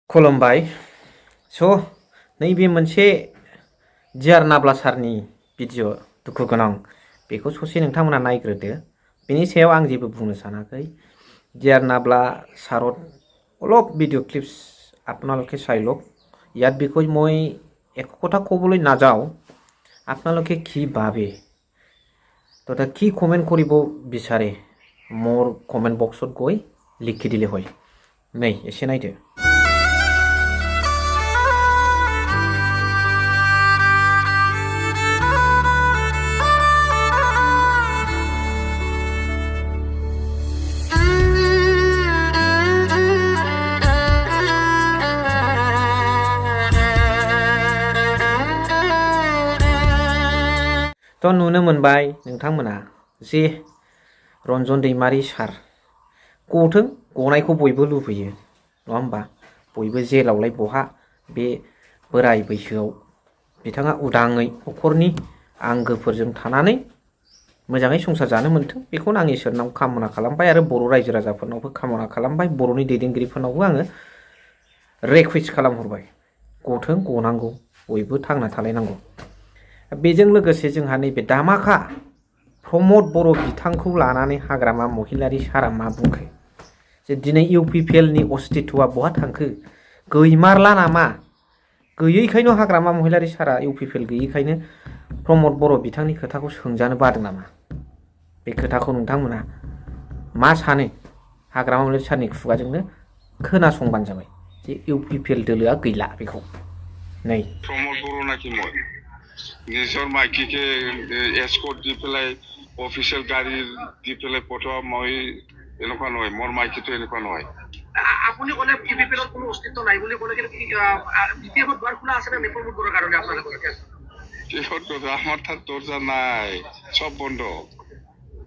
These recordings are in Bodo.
खुलुमबाय नैबे मोनसे जिआर नाब्ला सारनि भिडिअ दुखु गोनां बेखौ ससे नोंथांमोना नायग्रोदो। बेनि सायाव आं जेबो बुंनो सानाखै। जिआर नाब्ला सारत অলপ ভিডিও ক্লিপস আপোনালোকে চাই লওক। ইয়াত বিষয় মই একো কথা ক'বলৈ নাযাওঁ। আপোনালোকে কি ভাবে তথা কি কমেন্ট কৰিব বিচাৰে মোৰ কমেন্ট বক্সত গৈ লিখি দিলে হয়। नै এसे नायदो। तो नुनो मोनबाय नोंथांमोना जे रन्जन दैमारि सार गथों, गनायखौ बयबो लुबैयो नङा होमबा? बयबो जेलावलाय बहा बे बोराय बैसोआव बिथाङा उदाङै नखरनि आंगोफोरजों थानानै मोजाङै संसार जानो मोनथों बेखौनो आं इसोरनाव कामना खालामबाय आरो बर' रायजो राजाफोरनावबो कामना खालामबाय। बर'नि दैदेनगिरिफोरनावबो आङो रिक्वेस्ट खालामहरबाय गथों, गनांगौ, बयबो थांना थालायनांगौ। बेजों लोगोसे जोंहा नैबे दामाखा प्रमद बर' बिथांखौ लानानै हाग्रामा महिलारि सारा मा बुंखो जे दिनै इउपिपिएलनि अस्तित्वआ बहा थांखो? गैमारला नामा? गैयैखायनो हाग्रामा महिलारि सारा इउपिपिएल गैयैखायनो प्रमद बर' बिथांनि खोथाखौ सोंजानो बादों नामा? बे खोथाखौ नोंथांमोना मा सानो? हाग्रामा महिलारि सारनि खुगाजोंनो खोनासंबानो जाबाय जे इउपिपिएल दोलोआ गैला। बेखौ नै प्रमद बर' नाকি মই নিজৰ মাইকীকে এস্কৰ্ট দি পেলাই অফিচিয়েল গাড়ী দি পেলাই পঠোৱা মই এনেকুৱা নহয়। মোৰ মাইকীটো এনেকুৱা নহয়। আপুনি ক'লে ইউপিপিএলৰ কোনো অস্তিত্ব নাই বুলি ক'লে, কিন্তু বিপিএফত দুৱাৰ খোলা আছে নে প্ৰমোদ বড়োৰ কাৰণে আপোনালোকৰ? কিহত দৰ্জা? আমাৰ তাত দৰ্জা নাই, চব বন্ধ।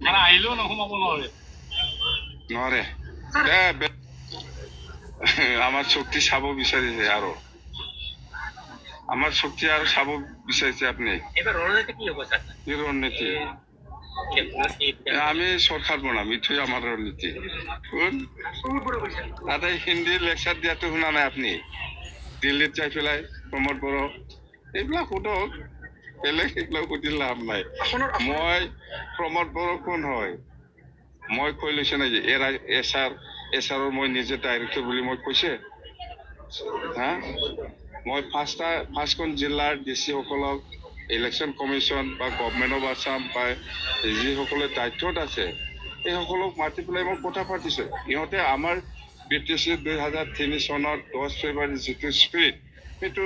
মানে আহিলেও নোসোমাব নোৱাৰে। নোৱাৰে। আমাৰ শক্তি চাব বিচাৰিছে আৰু আমার শক্তি আর চাব বিচাৰিছে আপনি। এবার রণনীতি কি হবে স্যার? কি রণনীতি? আমি সরকার বনাম, ইথই আমার রণনীতি। তাতে হিন্দী লেকচার দিয়াটো শুনা নাই আপনি? দিল্লীত যাই পেলাই প্ৰমোদ বড়ো এইবিলাক সোধক, বেলেগ এইবিলাক সুধি লাভ নাই। মই প্ৰমোদ বড়ো কোন হয় মই কৈ লৈছে নাই যে এছাৰৰ মই নিজে ডাইৰেক্টৰ বুলি মই কৈছে। হা, মই পাঁচখন জিলাৰ ডিচি সকলক, ইলেকশ্যন কমিশ্যন বা গভৰ্ণমেণ্ট অফ আছাম বা যিসকলে দায়িত্বত আছে এই সকলক মাতি পেলাই মই কথা পাতিছোঁ। ইহঁতে আমাৰ BTC 2003 চনৰ 10 ফেব্ৰুৱাৰী যিটো স্পিৰিট সেইটো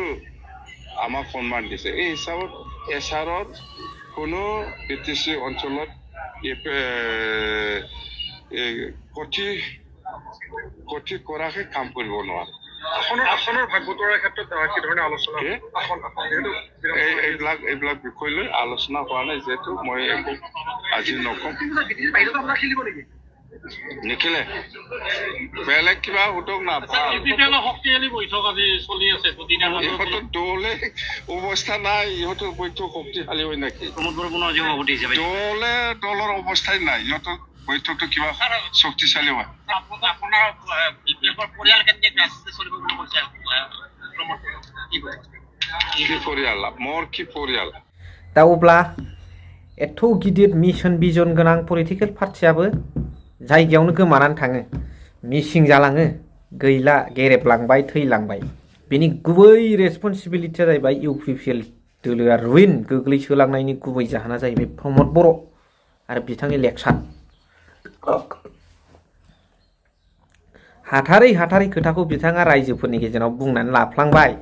আমাক সন্মান দিছে। এই হিচাপত এছাৰৰ কোনো BTC অঞ্চলত কঠি কৰাকে কাম কৰিব নোৱাৰে। আসনৰ ভাগ বতৰাৰ ক্ষেত্ৰত কি ধৰণে আলোচনা? এইবিলাক বিষয় লৈ আলোচনা হোৱা নাই, যিহেতু মই একো আজি নকম। নিখিলে বেলেগ কিবা সোধক না। শক্তিশালী বৈঠক আজি চলি আছে। ইহঁতৰ দলে অৱস্থা নাই, ইহঁতৰ বৈঠক শক্তিশালী হয় নেকি? দলে দলৰ অৱস্থাই নাই, ইহঁতৰ বৈঠকটো কিবা শক্তিশালী হয়। दा अब्ला एथ' गिदिर मिशन भिजन गोनां पलिटिकेल पार्टियाबो जायगायावनो गोमानानै थाङो, मिसिं जालाङो, गैला, गेरेबलांबाय, थैलांबाय। बेनि गुबै रेसपन्सिबिलिटिया जाहैबाय इउपिपिएल दोलोआ रुइन गोग्लैसोलांनायनि गुबै जाहोना जाहैबाय प्रमोद बर' आरो बिथांनि लेक्सार। हाथारै खोथाखौ बिथाङा रायजोफोरनि गेजेराव बुंनानै लाफ्लांबाय।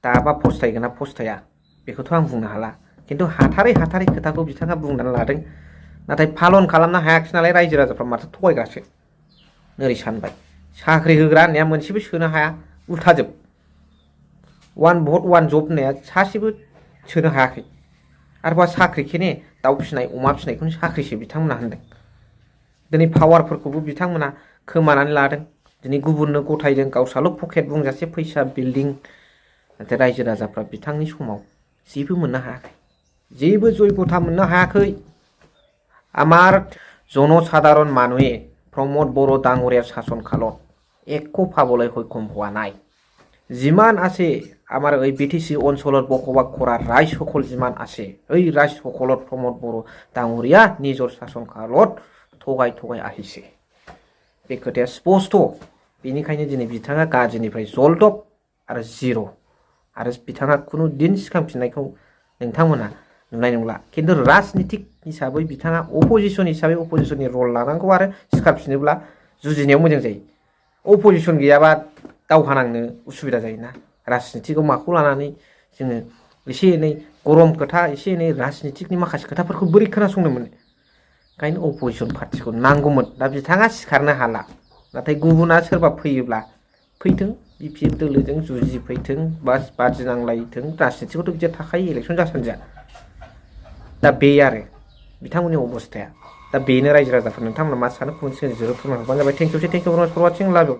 दाबा फस्थायगोन ना फस्थाया बेखौथ' आं बुंनो हाला, खिन्थु हाथारै खोथाखौ बिथाङा बुंनानै लादों, नाथाय पालन खालामनो हायाखिसै नालाय रायजो राजाफ्रा माथो थगायग्रासो ओरै सानबाय। साख्रि होग्रा होननाया मोनसेबो सोनो हाया, उल्थाजोब। वान भट वान जब होननाया सासेबो सोनो हायाखै। आरोबा साख्रिखेने दाउ फिसिनाय अमा फिसिनायखौनो साख्रिसो बिथांमोना होनदों। दिनै पावारफोरखौबो बिथांमोना खोमानानै लादों, दिनै गुबुननो गथायदों, गावस्राल' पकेट बुंजासे फैसा बिल्डिं। नाथाय रायजो राजाफ्रा बिथांनि समाव जेबो मोननो हायाखै, जेबो जयगथा मोननो हायाखै। আমার জনসাধারণ মানুহে प्रमोद बर' ডাঙৰীয়াৰ শাসন কালত একো পাবলৈ সক্ষম হোৱা নাই। যিমান আছে আমাৰ এই BTC অঞ্চলত বসবাস কৰা ৰাইজসকল যিমান আছে এই ৰাইজসকলত প্ৰমোদ বড়ো ডাঙৰীয়া নিজৰ শাসন কালত থগাই থগাই আহিছে बे खोथाया स्पष्ट बेनिखायनो दिनै बिथाङा गाज्रिनिफ्राय जलदब आरो जिर' आरो बिथाङा खुनु दिन सिखांफिननायखौ नोंथांमोना नुनाय नंला खिन्थु राजनितिक हिसाबै बिथाङा अपोजिसन हिसाबै अपोजिसननि रल लानांगौ आरो सिखारफिनोब्ला जुजिनायाव मोजां जायो अपोजिसन गैयाबा दावहा नांनो उसुबिदा जायोना राजनितिकआव माखौ लानानै जोङो एसे एनै गरम खोथा एसे एनै राजनितिकनि माखासे खोथाफोरखौ बोरै खोनासंनो मोनो ओंखायनो अपोजिसन पार्टिखौ नांगौमोन दा बिथाङा सिखारनो हाला नाथाय गुबुना सोरबा फैयोब्ला फैथों BPF दोलोजों जुजिफैथों बा बादि नांलायथों राजनितिकआवथ' बिदि थाखायो इलेक्सन जासान्दिया दा बे आरो बिथांमोननि अबस्थाया दा बेनो रायजो राजाफोर नोंथांमोना मा सानो कमेन्ट सेक्सनाव फोरमायहरबानो जाबाय थेंक इउ फर वाचिं लाभ इउ